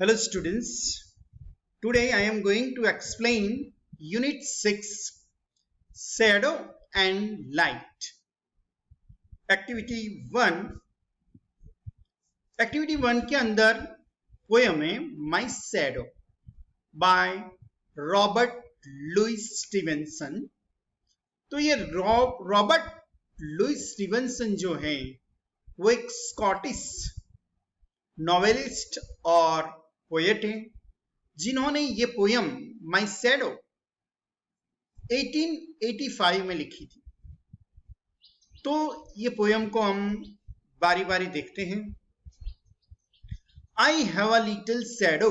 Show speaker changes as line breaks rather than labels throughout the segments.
Hello students, today I am going to explain Unit 6 Shadow and Light. Activity 1 के अंदर poem है My Shadow by Robert Louis Stevenson. तो ये Robert Louis Stevenson जो है वो एक स्कॉटिश नॉवेलिस्ट और पोएट है जिन्होंने ये पोयम माई शैडो 1885 में लिखी थी। तो ये पोयम को हम बारी बारी देखते हैं। I have a little shadow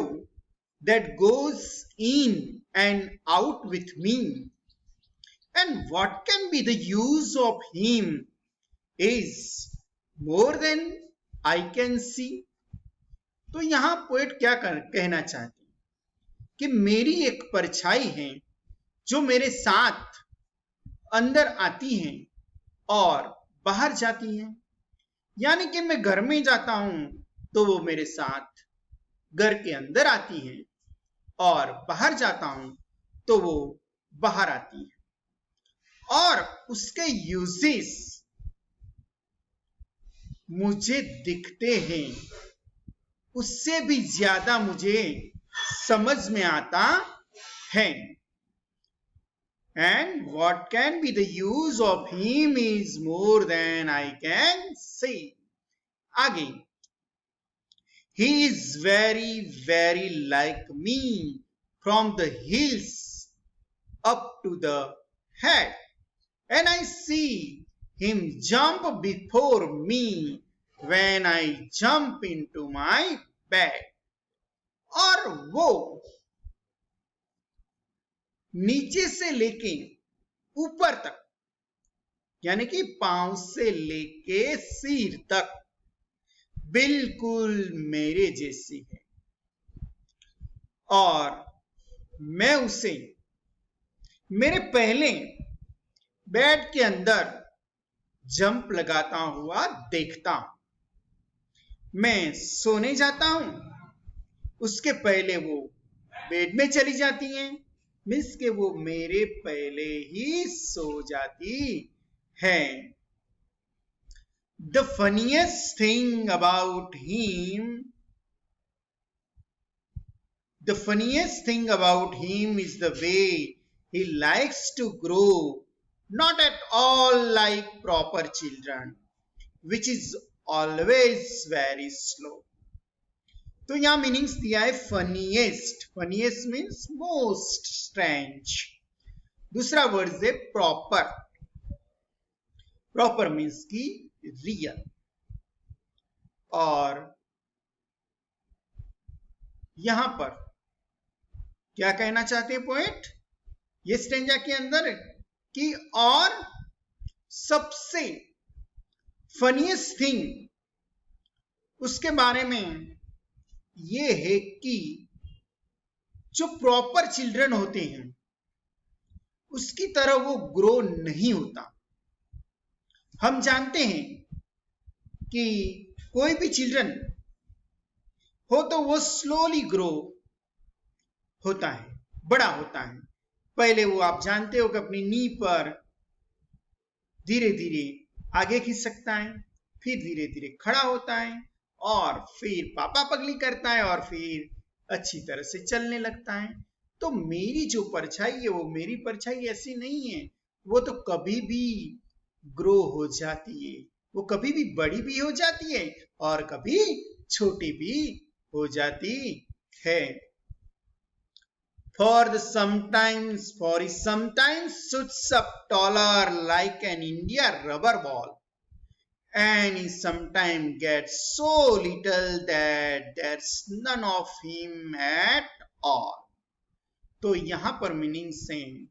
that goes in and out with me and what can be the use of him is more than I can see. तो यहां पोएट क्या कहना चाहते हैं कि मेरी एक परछाई है जो मेरे साथ अंदर आती है और बाहर जाती है, यानी कि मैं घर में जाता हूं तो वो मेरे साथ घर के अंदर आती है और बाहर जाता हूं तो वो बाहर आती है और उसके यूजेस मुझे दिखते हैं, उससे भी ज्यादा मुझे समझ में आता है। And what can be the use of him is more than I can see. आगे, he is very very like me from the hills up to the head and I see him jump before me when I jump into my bed। और वो नीचे से लेके ऊपर तक, यानी कि पांव से लेके सिर तक बिल्कुल मेरे जैसी है और मैं उसे मेरे पहले बेड के अंदर जंप लगाता हुआ देखता हूं। मैं सोने जाता हूं, उसके पहले वो बेड में चली जाती हैं, मीन्स के वो मेरे पहले ही सो जाती है। The funniest thing about him is the way he likes to grow, not at all like proper children, which is always very slow। तो यहां मीनिंग्स दिया है funniest. Funniest means most strange. दूसरा वर्ड है प्रॉपर। प्रॉपर मीन्स की real. और यहां पर क्या कहना चाहते हैं पोएट ये स्टेंजा के अंदर कि और सबसे फनीएस्ट थिंग उसके बारे में ये है कि जो प्रॉपर चिल्ड्रन होते हैं उसकी तरह वो ग्रो नहीं होता। हम जानते हैं कि कोई भी चिल्ड्रन हो तो वो स्लोली ग्रो होता है, बड़ा होता है। पहले वो आप जानते हो कि अपनी नी पर धीरे धीरे आगे खींच सकता है, फिर धीरे धीरे खड़ा होता है और फिर पापा पगली करता है और फिर अच्छी तरह से चलने लगता है। तो मेरी जो परछाई है वो मेरी परछाई ऐसी नहीं है, वो तो कभी भी ग्रो हो जाती है, वो कभी भी बड़ी भी हो जाती है और कभी छोटी भी हो जाती है। For he sometimes shoots up taller like an India rubber ball, and he sometimes gets so little that there's none of him at all। तो यहां पर मीनिंग्स हैं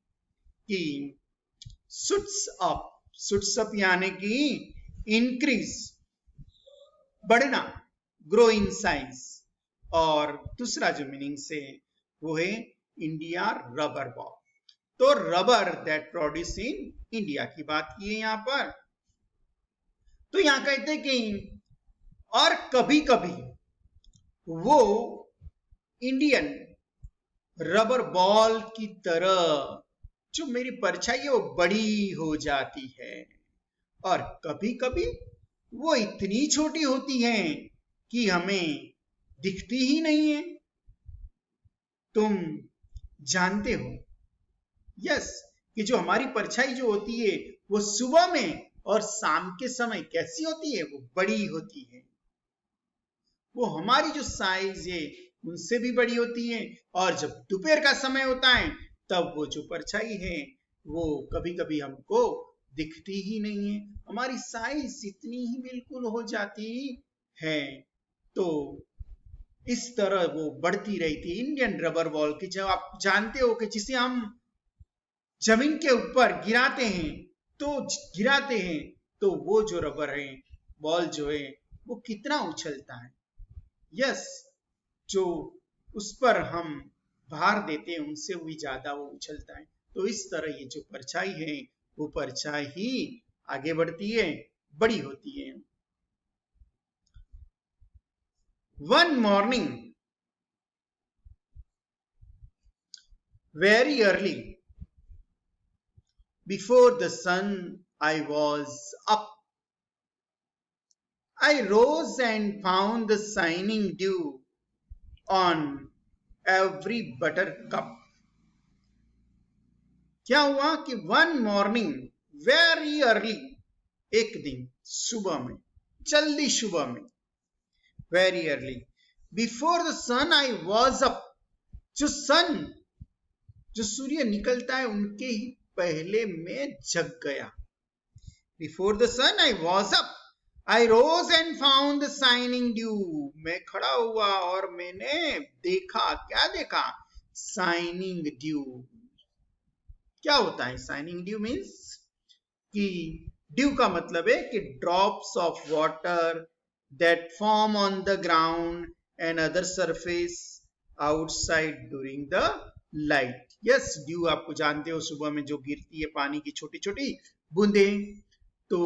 कि shoots up यानी कि इंक्रीज, बढ़ना, ग्रो इन साइज। और दूसरा जो मीनिंग्स है वो है इंडिया रबर बॉल। तो rubber that produce in India की बात की है यहां पर। तो यहां कहते कि और कभी कभी वो इंडियन रबर बॉल की तरह जो मेरी परछाई है वो बड़ी हो जाती है, और कभी कभी वो इतनी छोटी होती है कि हमें दिखती ही नहीं है। तुम जानते हो यस कि जो हमारी परछाई जो होती है वो सुबह में और शाम के समय कैसी होती है, वो बड़ी होती है। वो हमारी जो साइज है उनसे भी बड़ी होती है, और जब दोपहर का समय होता है तब वो जो परछाई है वो कभी कभी हमको दिखती ही नहीं है, हमारी साइज इतनी ही बिल्कुल हो जाती है। तो इस तरह वो बढ़ती रहती इंडियन रबर बॉल की, जो आप जानते हो कि जिसे हम जमीन के ऊपर गिराते हैं तो वो जो रबर है बॉल जो है वो कितना उछलता है। यस, जो उस पर हम भार देते हैं उनसे भी ज्यादा वो उछलता है। तो इस तरह ये जो परछाई है वो परछाई ही आगे बढ़ती है, बड़ी होती है। One morning very early before the sun I was up, I rose and found the shining dew on every buttercup. क्या हुआ कि वन मॉर्निंग वेरी अर्ली, एक दिन सुबह में, जल्दी सुबह में, very early before the sun I was up, जो सूर्य निकलता है उनके ही पहले मैं जग गया। Before the sun I was up, I rose and found the shining dew. मैं खड़ा हुआ और मैंने देखा, क्या देखा? Shining dew. क्या होता है shining dew? मीन्स कि dew का मतलब है कि drops of water that form on the ground and other surface outside during the light. Yes, dew आपको जानते हो सुबह में जो गिरती है पानी की छोटी छोटी बूंदे, तो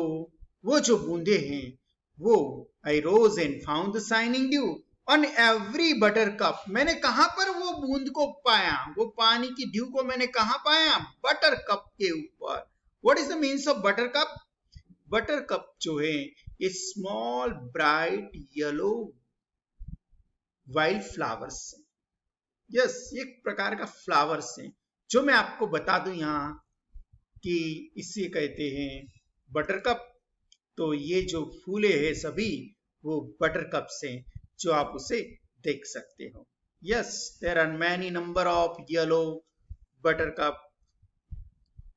वो जो बूंदे हैं वो I rose and found the shining dew on every buttercup. मैंने कहां पर वो बूंद को पाया, वो पानी की ड्यू को मैंने कहां पाया? बटरकप के ऊपर। What is the means of buttercup? Buttercup जो है ये small bright yellow wild flowers है। यस, एक प्रकार का फ्लावर्स है जो मैं आपको बता दूं यहाँ कि इसे कहते हैं बटरकप। तो ये जो फूले हैं सभी वो बटरकप से, जो आप उसे देख सकते हो। Yes, there are many number of yellow buttercup.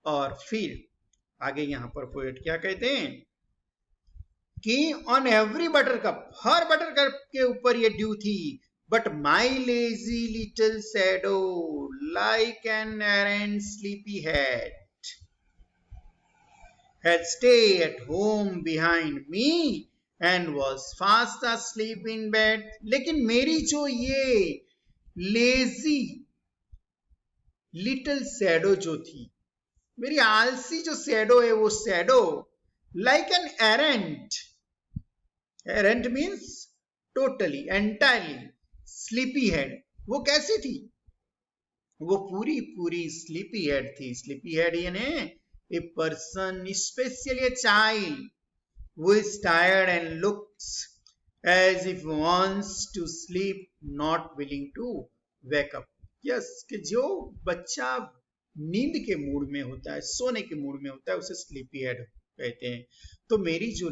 और फिर आगे यहाँ पर पोएट क्या कहते हैं कि ऑन एवरी बटरकप, हर बटरकप के ऊपर ये ड्यू थी, but my lazy little shadow like an arrant sleepy head had stayed at home behind me and was fast asleep in bed. लेकिन मेरी जो ये लेजी लिटिल शैडो जो थी, मेरी आलसी जो शैडो है वो shadow like an arrant, arrant means totally entirely, sleepy head, वो कैसी थी? वो पूरी पूरी स्लीपी हेड थी। स्लीपी हेड यानी a person, especially a child, who is tired and looks as if wants to sleep, not willing to wake up. Yes, कि जो बच्चा नींद के मूड में होता है, सोने के मूड में होता है, उसे स्लीपी हेड कहते हैं। तो मेरी जो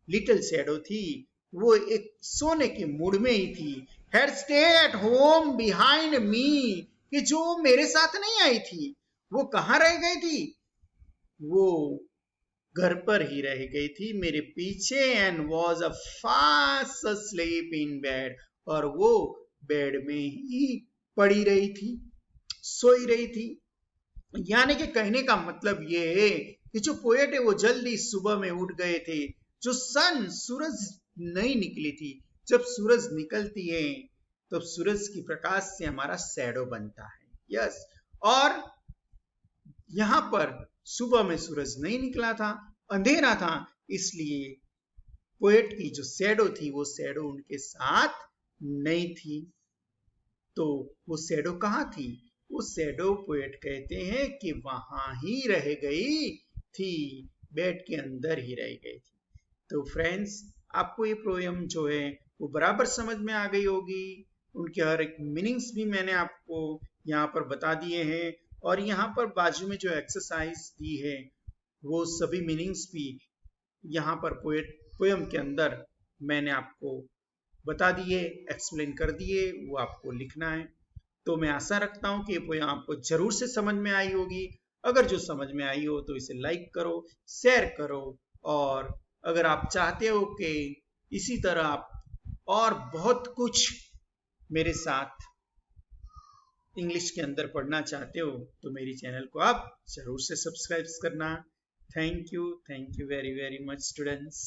लिटिल शैडो थी वो एक सोने के मूड में ही थी। Had stayed at home behind me, कि जो मेरे साथ नहीं आई थी, वो कहाँ रह गई थी? वो घर पर ही रह गई थी मेरे पीछे। And was a fast asleep in bed, और वो बेड में ही पड़ी रही थी, सोई रही थी। यानी कि कहने का मतलब ये है कि जो पोएट है वो जल्दी सुबह में उठ गए थे। जो सूरज नहीं निकली थी, जब सूरज निकलती है तब सूरज की प्रकाश से हमारा शैडो बनता है। यस, और यहां पर सुबह में सूरज नहीं निकला था, अंधेरा था, इसलिए पोएट की जो शैडो थी वो शैडो उनके साथ नहीं थी। तो वो शैडो कहाँ थी? वो शैडो पोएट कहते हैं कि वहां ही रह गई थी, बेड के अंदर ही रह गई थी। तो फ्रेंड्स, आपको ये पोएम जो है वो बराबर समझ में आ गई होगी। उनके हर एक मीनिंग्स भी मैंने आपको यहाँ पर बता दिए हैं, और यहाँ पर बाजू में जो एक्सरसाइज दी है वो सभी मीनिंग्स भी यहाँ पर पोएम के अंदर मैंने आपको बता दिए, एक्सप्लेन कर दिए, वो आपको लिखना है। तो मैं आशा रखता हूँ कि ये पोएम आपको जरूर से समझ में आई होगी। अगर जो समझ में आई हो तो इसे लाइक करो, शेयर करो, और अगर आप चाहते हो कि इसी तरह आप और बहुत कुछ मेरे साथ इंग्लिश के अंदर पढ़ना चाहते हो तो मेरी चैनल को आप जरूर से सब्सक्राइब करना। Thank you very very much students.